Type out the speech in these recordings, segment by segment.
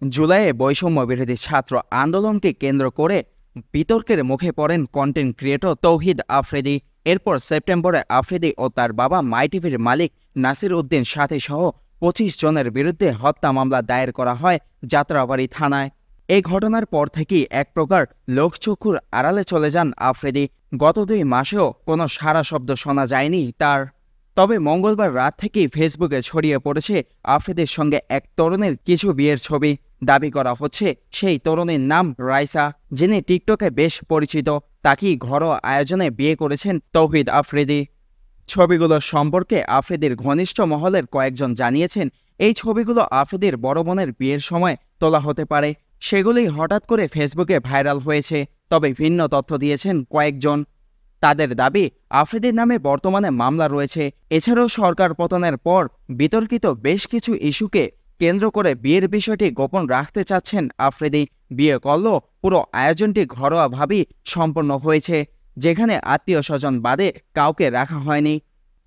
জুলাইয়ে বৈষম্য বিরোধী ছাত্র আন্দোলনকে কেন্দ্র করে বিতর্কের মুখে পড়েন কন্টেন্ট ক্রিয়েটর তৌহিদ আফ্রিদি। এরপর সেপ্টেম্বরে আফ্রিদি ও তার বাবা মাইটিভির মালিক নাসির উদ্দিন সাথী সহ ২৫ জনের বিরুদ্ধে হত্যা মামলা দায়ের করা হয় যাত্রাবাড়ী থানায়। এই ঘটনার পর থেকেই এক প্রকার লোকচক্ষুর আড়ালে চলে যান আফ্রিদি। গত ২ মাসেও কোনো সাড়া শব্দ শোনা যায়নি তার। তবে মঙ্গলবার রাত থেকেই ফেসবুকে ছড়িয়ে পড়েছে আফ্রিদির সঙ্গে এক তরুণীর কিছু বিয়ের ছবি। দাবি করা হচ্ছে সেই তরুণীর নাম রাইসা, যিনি টিকটকে বেশ পরিচিত। তাকেই ঘরোয়া আয়োজনে বিয়ে করেছেন তৌহিদ আফ্রিদি। ছবিগুলো সম্পর্কে আফ্রিদির ঘনিষ্ঠ মহলের কয়েকজন জানিয়েছেন, এই ছবিগুলো আফ্রিদির বড় বোনের বিয়ের সময় তোলা হতে পারে। সেগুলোই হঠাৎ করে ফেসবুকে ভাইরাল হয়েছে। তবে ভিন্ন তথ্য দিয়েছেন কয়েকজন। তাদের দাবি, আফ্রিদির নামে বর্তমানে মামলা রয়েছে। এছাড়াও সরকার পতনের পর বিতর্কিত বেশ কিছু ইস্যুকে কেন্দ্র করে বিয়ের বিষয়টি গোপন রাখতে চাচ্ছেন আফ্রিদি। বিয়ে করলেও পুরো আয়োজনটি ঘরোয়াভাবেই সম্পন্ন হয়েছে, যেখানে আত্মীয় স্বজন বাদে কাউকে রাখা হয়নি।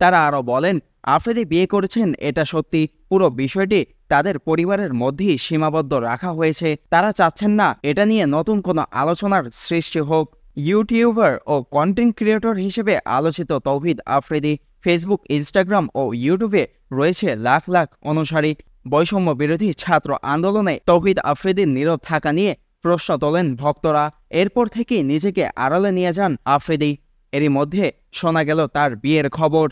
তারা আরও বলেন, আফ্রিদি বিয়ে করেছেন এটা সত্যি, পুরো বিষয়টি তাদের পরিবারের মধ্যেই সীমাবদ্ধ রাখা হয়েছে। তারা চাচ্ছেন না এটা নিয়ে নতুন কোনো আলোচনার সৃষ্টি হোক। ইউটিউবার ও কন্টেন্ট ক্রিয়েটর হিসেবে আলোচিত তৌহিদ আফ্রিদি ফেসবুক, ইনস্টাগ্রাম ও ইউটিউবে রয়েছে লাখ লাখ অনুসারী। বৈষম্য বিরোধী ছাত্র আন্দোলনে তৌহিদ আফ্রিদির নীরব থাকা নিয়ে প্রশ্ন তোলেন ভক্তরা। এরপর থেকেই নিজেকে আড়ালে নিয়ে যান আফ্রিদি। এরই মধ্যে শোনা গেল তার বিয়ের খবর।